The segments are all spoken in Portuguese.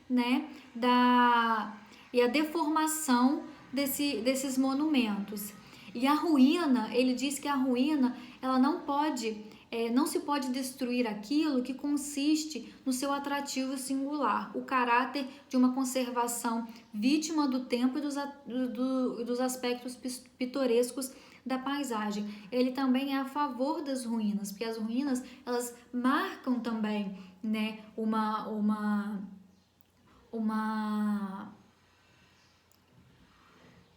né, e a deformação desses monumentos. E a ruína, ele diz que a ruína, ela não se pode destruir aquilo que consiste no seu atrativo singular, o caráter de uma conservação vítima do tempo e dos aspectos pitorescos da paisagem. Ele também é a favor das ruínas, porque as ruínas, elas marcam também, né,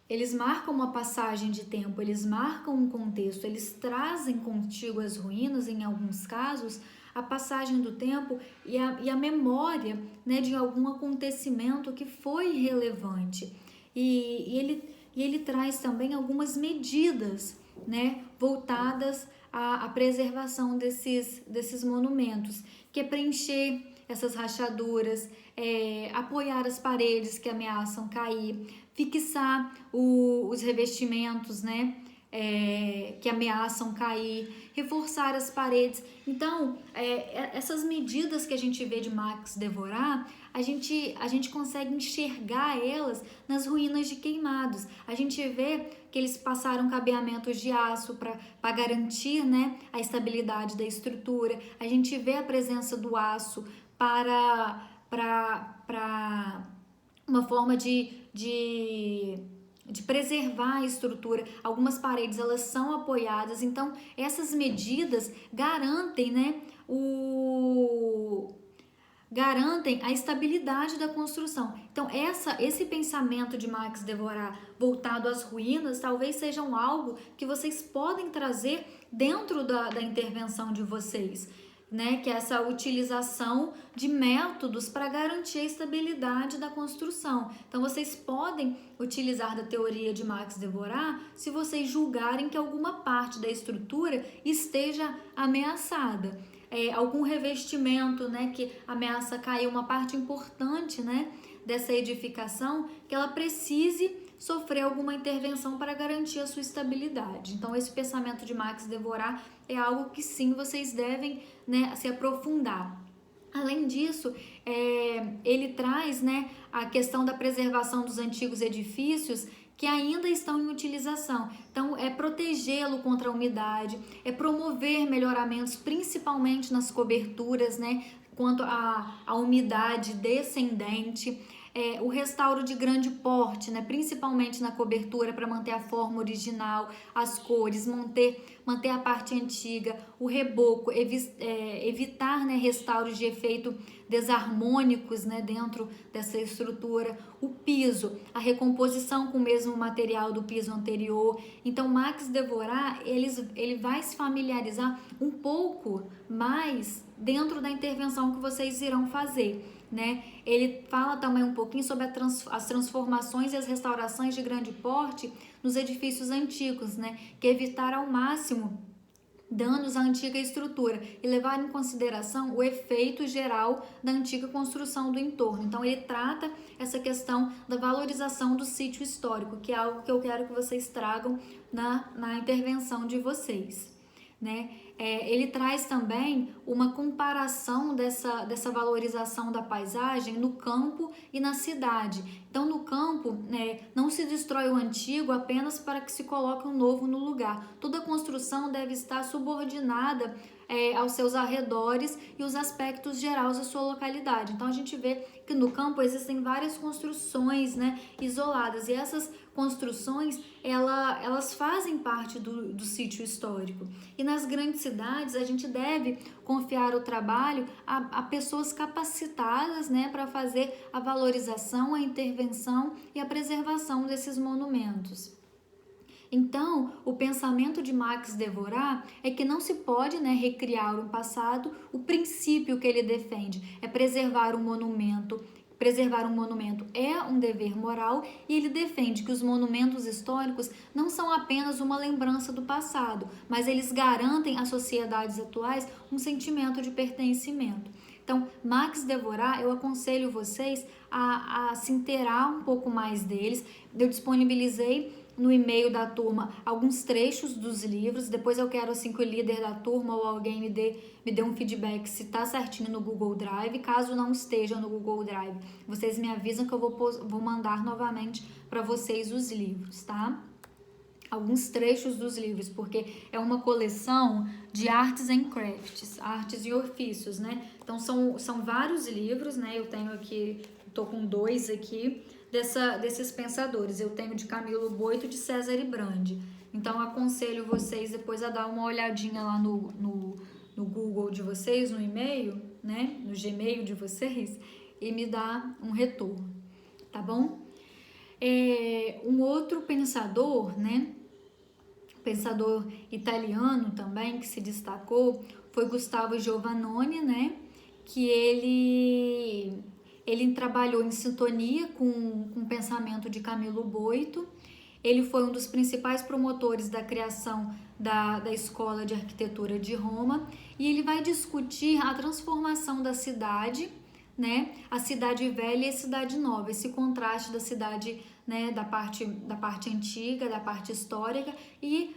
eles marcam uma passagem de tempo, eles marcam um contexto, eles trazem contigo as ruínas, em alguns casos, a passagem do tempo e a memória, né, de algum acontecimento que foi relevante. E ele traz também algumas medidas, né, voltadas à preservação desses monumentos, que é preencher essas rachaduras, apoiar as paredes que ameaçam cair, fixar os revestimentos, né, que ameaçam cair, reforçar as paredes. Então, essas medidas que a gente vê de Max Devorat, a gente consegue enxergar elas nas ruínas de Queimados. A gente vê que eles passaram cabeamentos de aço para garantir, né, a estabilidade da estrutura. A gente vê a presença do aço para uma forma de preservar a estrutura. Algumas paredes, elas são apoiadas, então essas medidas garantem, né, garantem a estabilidade da construção. Então, esse pensamento de Max Devorat voltado às ruínas talvez sejam algo que vocês podem trazer dentro da intervenção de vocês, né? Que é essa utilização de métodos para garantir a estabilidade da construção. Então, vocês podem utilizar da teoria de Max Devorat se vocês julgarem que alguma parte da estrutura esteja ameaçada. Algum revestimento, né, que ameaça cair, uma parte importante, né, dessa edificação, que ela precise sofrer alguma intervenção para garantir a sua estabilidade. Então, esse pensamento de Max Devorat é algo que sim, vocês devem, né, se aprofundar. Além disso, ele traz, né, a questão da preservação dos antigos edifícios que ainda estão em utilização. Então, é protegê-lo contra a umidade, é promover melhoramentos, principalmente nas coberturas, né, quanto à umidade descendente, o restauro de grande porte, né, principalmente na cobertura, para manter a forma original, as cores, manter a parte antiga, o reboco, evitar, né, restauros de efeito desarmônicos, né, dentro dessa estrutura, o piso, a recomposição com o mesmo material do piso anterior. Então, Max Devorat, ele vai se familiarizar um pouco mais dentro da intervenção que vocês irão fazer, né? Ele fala também um pouquinho sobre as transformações e as restaurações de grande porte nos edifícios antigos, né? Que é evitar ao máximo danos à antiga estrutura e levar em consideração o efeito geral da antiga construção do entorno. Então, ele trata essa questão da valorização do sítio histórico, que é algo que eu quero que vocês tragam na intervenção de vocês, né? Ele traz também uma comparação dessa valorização da paisagem no campo e na cidade. Então, no campo, não se destrói o antigo apenas para que se coloque um novo no lugar. Toda construção deve estar subordinada aos seus arredores e os aspectos gerais da sua localidade. Então, a gente vê que no campo existem várias construções, né, isoladas, e essas construções, elas fazem parte do sítio histórico. E nas grandes cidades, a gente deve confiar o trabalho a pessoas capacitadas, né, para fazer a valorização, a intervenção e a preservação desses monumentos. Então, o pensamento de Max Devorat é que não se pode, né, recriar o passado. O princípio que ele defende é preservar um monumento. Preservar um monumento é um dever moral, e ele defende que os monumentos históricos não são apenas uma lembrança do passado, mas eles garantem às sociedades atuais um sentimento de pertencimento. Então, Max Devorat, eu aconselho vocês a se inteirar um pouco mais deles. Eu disponibilizei no e-mail da turma alguns trechos dos livros, depois eu quero assim que o líder da turma ou alguém me dê um feedback se tá certinho no Google Drive. Caso não esteja no Google Drive, vocês me avisam que eu vou mandar novamente para vocês os livros, tá? Alguns trechos dos livros, porque é uma coleção de arts and crafts, artes e ofícios, né? Então são vários livros, né? Eu tenho aqui, tô com 2 aqui, desses pensadores. Eu tenho de Camilo Boito e de Cesare Brandi. Então aconselho vocês depois a dar uma olhadinha lá no Google de vocês, no e-mail, né? No Gmail de vocês, e me dar um retorno, tá bom? Um outro pensador, né? Pensador italiano também que se destacou foi Gustavo Giovannoni, né? Que ele trabalhou em sintonia com o pensamento de Camilo Boito. Ele foi um dos principais promotores da criação da Escola de Arquitetura de Roma, e ele vai discutir a transformação da cidade, né? A cidade velha e a cidade nova, esse contraste da cidade, né, da parte antiga, da parte histórica, e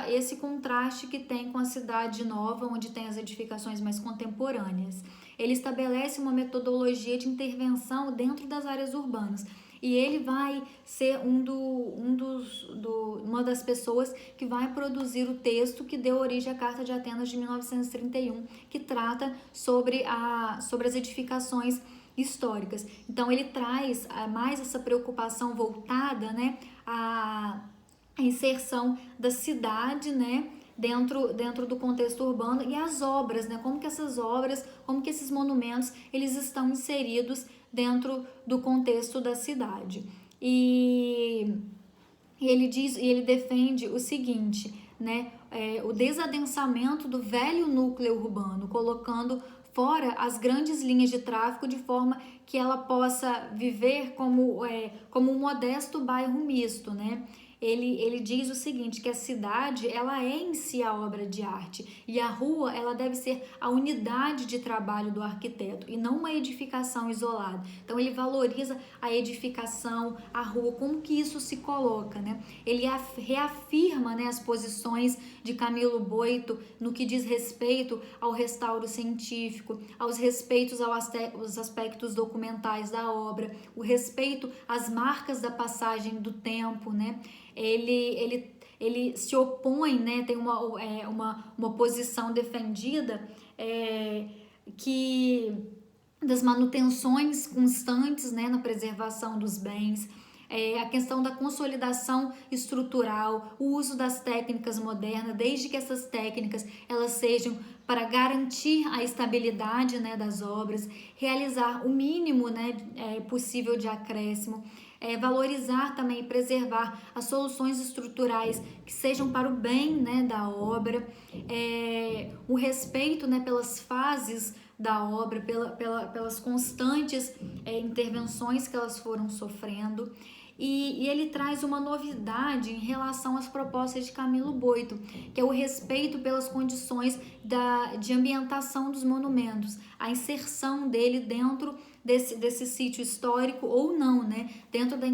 esse contraste que tem com a cidade nova, onde tem as edificações mais contemporâneas. Ele estabelece uma metodologia de intervenção dentro das áreas urbanas, e ele vai ser uma das pessoas que vai produzir o texto que deu origem à Carta de Atenas de 1931, que trata sobre as edificações históricas. Então ele traz mais essa preocupação voltada, né, à inserção da cidade, né, dentro do contexto urbano, e as obras, né, como que esses monumentos, eles estão inseridos dentro do contexto da cidade. E ele defende o seguinte, né, o desadensamento do velho núcleo urbano, colocando fora as grandes linhas de tráfego, de forma que ela possa viver como um modesto bairro misto, né? Ele diz o seguinte, que a cidade, ela é em si a obra de arte, e a rua, ela deve ser a unidade de trabalho do arquiteto e não uma edificação isolada. Então ele valoriza a edificação, a rua, como que isso se coloca, né? Ele reafirma, né, as posições de Camilo Boito no que diz respeito ao restauro científico, aos respeitos aos aspectos documentais da obra, o respeito às marcas da passagem do tempo, né? Ele se opõe, né? Tem uma posição defendida que das manutenções constantes, né, na preservação dos bens, a questão da consolidação estrutural, o uso das técnicas modernas, desde que essas técnicas elas sejam para garantir a estabilidade, né, das obras, realizar o mínimo, né, possível de acréscimo, valorizar também e preservar as soluções estruturais que sejam para o bem, né, da obra, o respeito, né, pelas fases da obra, pelas constantes intervenções que elas foram sofrendo. E ele traz uma novidade em relação às propostas de Camilo Boito, que é o respeito pelas condições de ambientação dos monumentos, a inserção dele dentro desse sítio histórico ou não, né?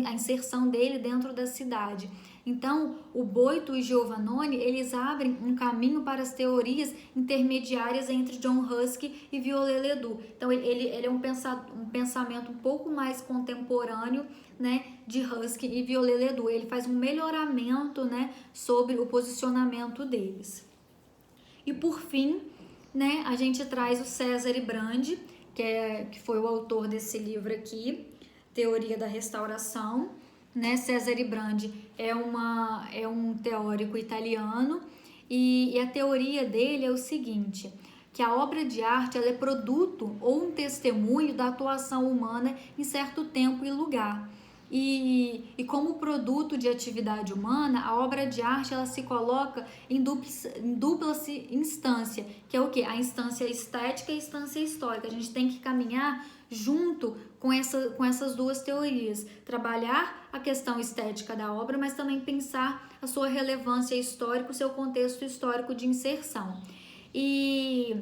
A inserção dele dentro da cidade. Então, o Boito e Giovannoni, eles abrem um caminho para as teorias intermediárias entre John Ruskin e Viollet-le-Duc. Então, ele é um pensamento um pouco mais contemporâneo, né, de Ruskin e Viollet-le-Duc. Ele faz um melhoramento, né, sobre o posicionamento deles. E, por fim, né, a gente traz o Cesare Brandi, que foi o autor desse livro aqui, Teoria da Restauração, né? Cesare Brandi é um teórico italiano, e a teoria dele é o seguinte, que a obra de arte ela é produto ou um testemunho da atuação humana em certo tempo e lugar. E como produto de atividade humana, a obra de arte ela se coloca em dupla instância, que é o quê? A instância estética e a instância histórica. A gente tem que caminhar junto com essas duas teorias, trabalhar a questão estética da obra, mas também pensar a sua relevância histórica, o seu contexto histórico de inserção. E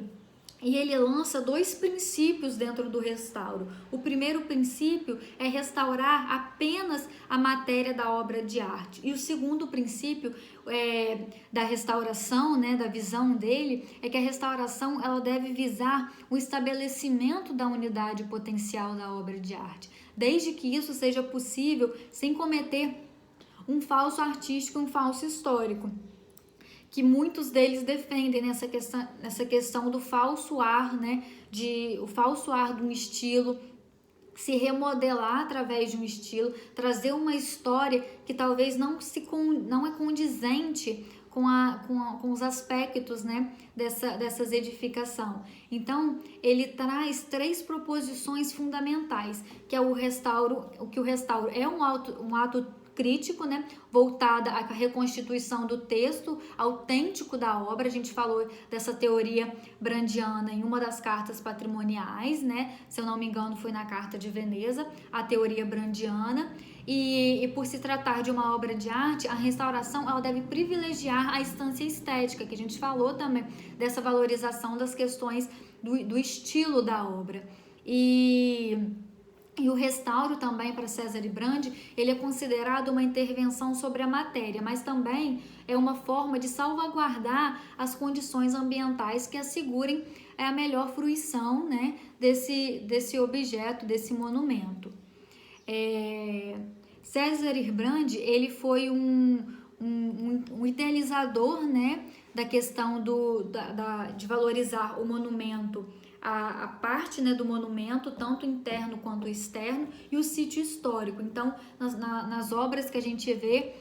e ele lança 2 princípios dentro do restauro. O primeiro princípio é restaurar apenas a matéria da obra de arte. E o segundo princípio da restauração, né, da visão dele, é que a restauração ela deve visar o estabelecimento da unidade potencial da obra de arte, desde que isso seja possível sem cometer um falso artístico, um falso histórico, que muitos deles defendem nessa questão do falso ar, né? O falso ar de um estilo, se remodelar através de um estilo, trazer uma história que talvez não é condizente com os aspectos, né, dessas edificação. Então, ele traz 3 proposições fundamentais, que é o restauro é um ato crítico, né, voltada à reconstituição do texto autêntico da obra. A gente falou dessa teoria brandiana em uma das cartas patrimoniais, né, se eu não me engano foi na Carta de Veneza, a teoria brandiana, e por se tratar de uma obra de arte, a restauração ela deve privilegiar a instância estética, que a gente falou também dessa valorização das questões do estilo da obra. E o restauro também para Cesare Brandi, ele é considerado uma intervenção sobre a matéria, mas também é uma forma de salvaguardar as condições ambientais que assegurem a melhor fruição, né, desse objeto, desse monumento. Cesare Brandi, ele foi um idealizador, né, da questão de valorizar o monumento, a parte, né, do monumento, tanto interno quanto externo, e o sítio histórico. Então, nas obras que a gente vê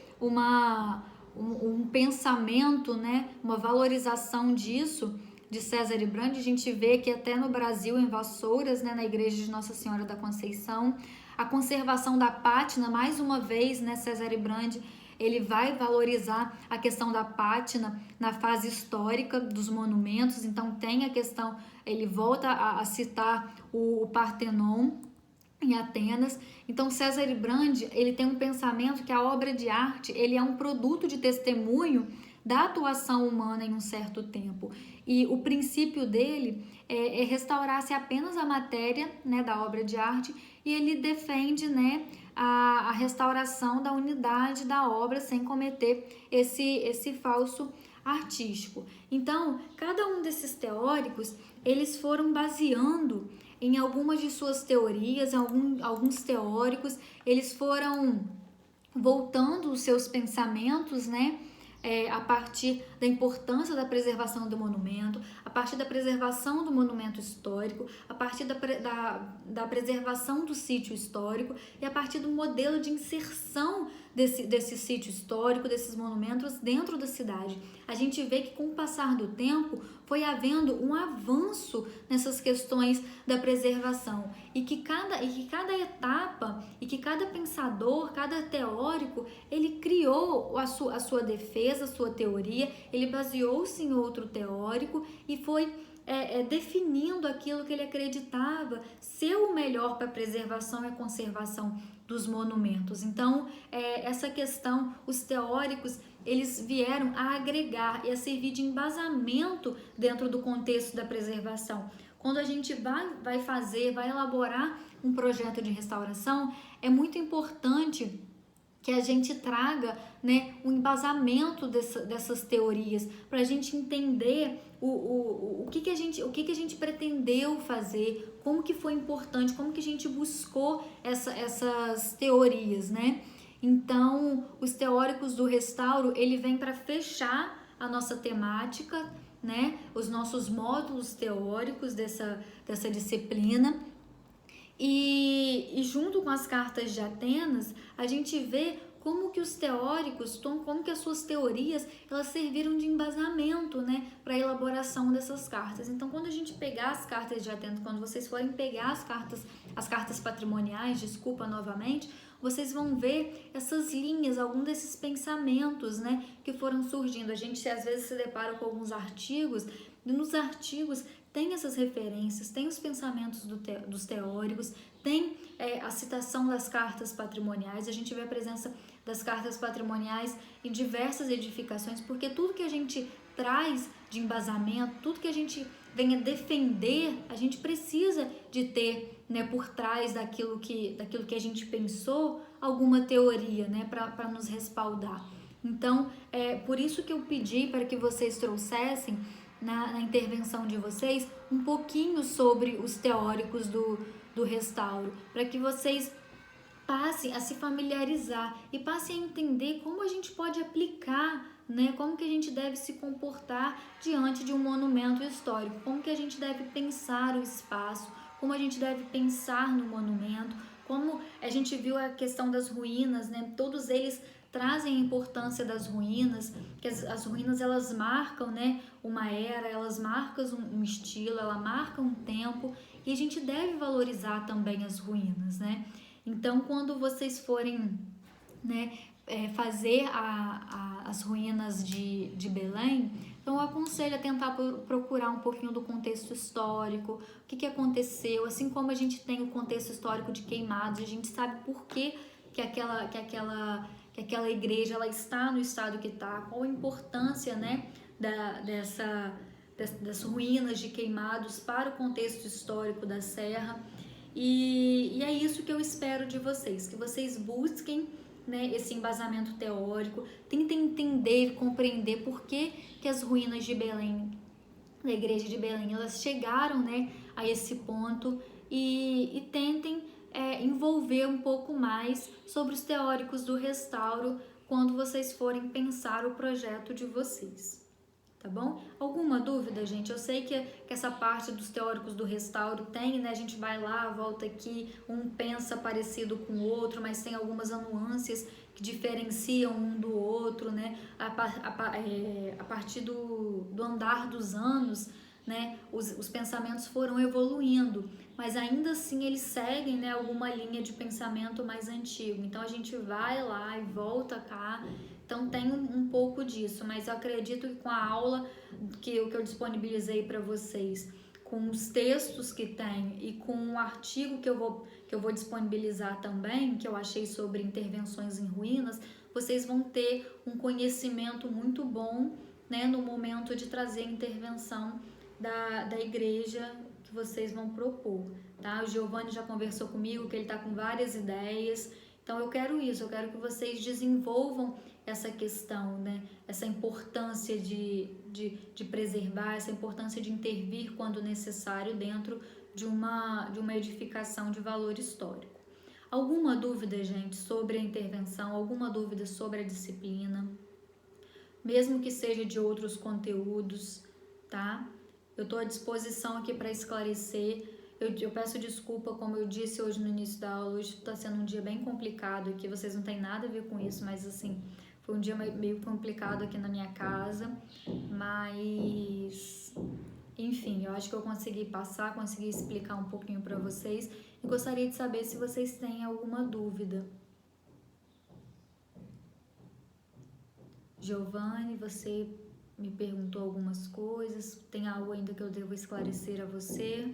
um pensamento, né, uma valorização disso, de Cesare Brandi, a gente vê que até no Brasil, em Vassouras, né, na igreja de Nossa Senhora da Conceição, a conservação da pátina, mais uma vez, né, Cesare Brandi, ele vai valorizar a questão da pátina na fase histórica dos monumentos. Então tem a questão, ele volta a citar o Partenon em Atenas. Então Cesare Brandi, ele tem um pensamento que a obra de arte, ele é um produto de testemunho da atuação humana em um certo tempo. E o princípio dele é restaurar-se apenas a matéria, né, da obra de arte, e ele defende, né, a restauração da unidade da obra sem cometer esse falso artístico. Então, cada um desses teóricos, eles foram baseando em algumas de suas teorias, alguns teóricos, eles foram voltando os seus pensamentos, né, a partir da importância da preservação do monumento, a partir da preservação do monumento histórico, a partir da preservação do sítio histórico e a partir do modelo de inserção desse sítio histórico, desses monumentos dentro da cidade. A gente vê que com o passar do tempo foi havendo um avanço nessas questões da preservação e que cada etapa e que cada pensador, cada teórico, ele criou a sua defesa, a sua teoria, ele baseou-se em outro teórico e foi definindo aquilo que ele acreditava ser o melhor para a preservação e a conservação dos monumentos. Então, essa questão, os teóricos, eles vieram a agregar e a servir de embasamento dentro do contexto da preservação. Quando a gente vai elaborar um projeto de restauração, é muito importante que a gente traga, né, um embasamento dessas teorias, para a gente entender o que a gente pretendeu fazer, como que foi importante, como que a gente buscou essas teorias, né? Então, os teóricos do restauro, ele vem para fechar a nossa temática, né? Os nossos módulos teóricos dessa disciplina. E junto com as cartas de Atenas, a gente vê como que os teóricos, como que as suas teorias, elas serviram de embasamento, né, para a elaboração dessas cartas. Então, quando a gente pegar as cartas de Atenas, quando vocês forem pegar as cartas patrimoniais, desculpa novamente, vocês vão ver essas linhas, algum desses pensamentos, né, que foram surgindo. A gente às vezes se depara com alguns artigos, e nos artigos tem essas referências, tem os pensamentos dos teóricos, tem a citação das cartas patrimoniais, a gente vê a presença das cartas patrimoniais em diversas edificações, porque tudo que a gente traz de embasamento, tudo que a gente venha defender, a gente precisa de ter, né, por trás daquilo que a gente pensou, alguma teoria, né, para nos respaldar. Então, é por isso que eu pedi para que vocês trouxessem na intervenção de vocês um pouquinho sobre os teóricos do restauro, para que vocês passem a se familiarizar e passem a entender como a gente pode aplicar, né, como que a gente deve se comportar diante de um monumento histórico, como que a gente deve pensar o espaço, como a gente deve pensar no monumento, como a gente viu a questão das ruínas, né, todos eles trazem a importância das ruínas, que as ruínas elas marcam, né, uma era, elas marcam um estilo, ela marca um tempo, e a gente deve valorizar também as ruínas, né? Então, quando vocês forem, né, fazer as ruínas de Belém, então eu aconselho a tentar procurar um pouquinho do contexto histórico, o que aconteceu, assim como a gente tem o contexto histórico de Queimados, a gente sabe por que aquela igreja ela está no estado que está, qual a importância, né, das ruínas de Queimados para o contexto histórico da Serra. E é isso que eu espero de vocês, que vocês busquem, né, esse embasamento teórico, tentem entender, compreender por que as ruínas de Belém, da igreja de Belém, elas chegaram, né, a esse ponto e tentem envolver um pouco mais sobre os teóricos do restauro quando vocês forem pensar o projeto de vocês. Tá bom? Alguma dúvida, gente? Eu sei que essa parte dos teóricos do restauro tem, né? A gente vai lá, volta aqui, um pensa parecido com o outro, mas tem algumas nuances que diferenciam um do outro, né? A partir do andar dos anos, né? Os pensamentos foram evoluindo, mas ainda assim eles seguem, né, alguma linha de pensamento mais antigo. Então a gente vai lá e volta cá. Então tem um pouco disso, mas eu acredito que com a aula que eu disponibilizei para vocês, com os textos que tem e com o artigo que eu vou disponibilizar também, que eu achei sobre intervenções em ruínas, vocês vão ter um conhecimento muito bom, né, no momento de trazer a intervenção da igreja que vocês vão propor, tá? O Giovanni já conversou comigo que ele está com várias ideias. Então eu quero isso, eu quero que vocês desenvolvam essa questão, né? Essa importância de preservar, essa importância de intervir quando necessário dentro de uma edificação de valor histórico. Alguma dúvida, gente, sobre a intervenção? Alguma dúvida sobre a disciplina? Mesmo que seja de outros conteúdos, tá? Eu estou à disposição aqui para esclarecer. Eu peço desculpa, como eu disse hoje no início da aula, hoje está sendo um dia bem complicado aqui, vocês não têm nada a ver com isso, mas assim, foi um dia meio complicado aqui na minha casa, mas enfim, eu acho que eu consegui passar, consegui explicar um pouquinho para vocês e gostaria de saber se vocês têm alguma dúvida. Giovanni, você me perguntou algumas coisas, tem algo ainda que eu devo esclarecer a você?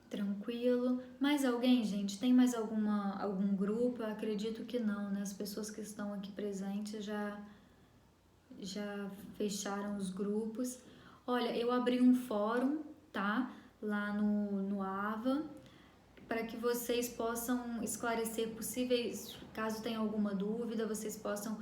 Tranquilo. Mais alguém, gente? Tem mais algum grupo? Eu acredito que não, né? As pessoas que estão aqui presentes já fecharam os grupos. Olha, eu abri um fórum, tá? Lá no AVA, para que vocês possam esclarecer possíveis, caso tenha alguma dúvida, vocês possam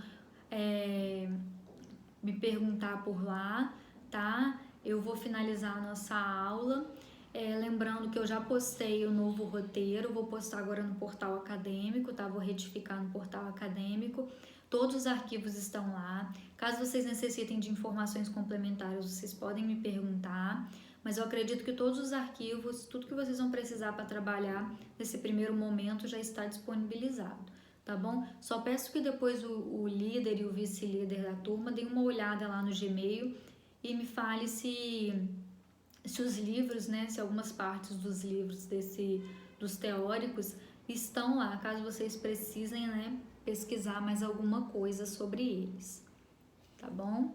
me perguntar por lá, tá? Eu vou finalizar a nossa aula. Lembrando que eu já postei o novo roteiro, vou postar agora no portal acadêmico, tá? Vou retificar no portal acadêmico. Todos os arquivos estão lá. Caso vocês necessitem de informações complementares, vocês podem me perguntar. Mas eu acredito que todos os arquivos, tudo que vocês vão precisar para trabalhar nesse primeiro momento já está disponibilizado, tá bom? Só peço que depois o líder e o vice-líder da turma deem uma olhada lá no Gmail e me fale se os livros, né, se algumas partes dos livros dos teóricos estão lá, caso vocês precisem, né, pesquisar mais alguma coisa sobre eles, tá bom?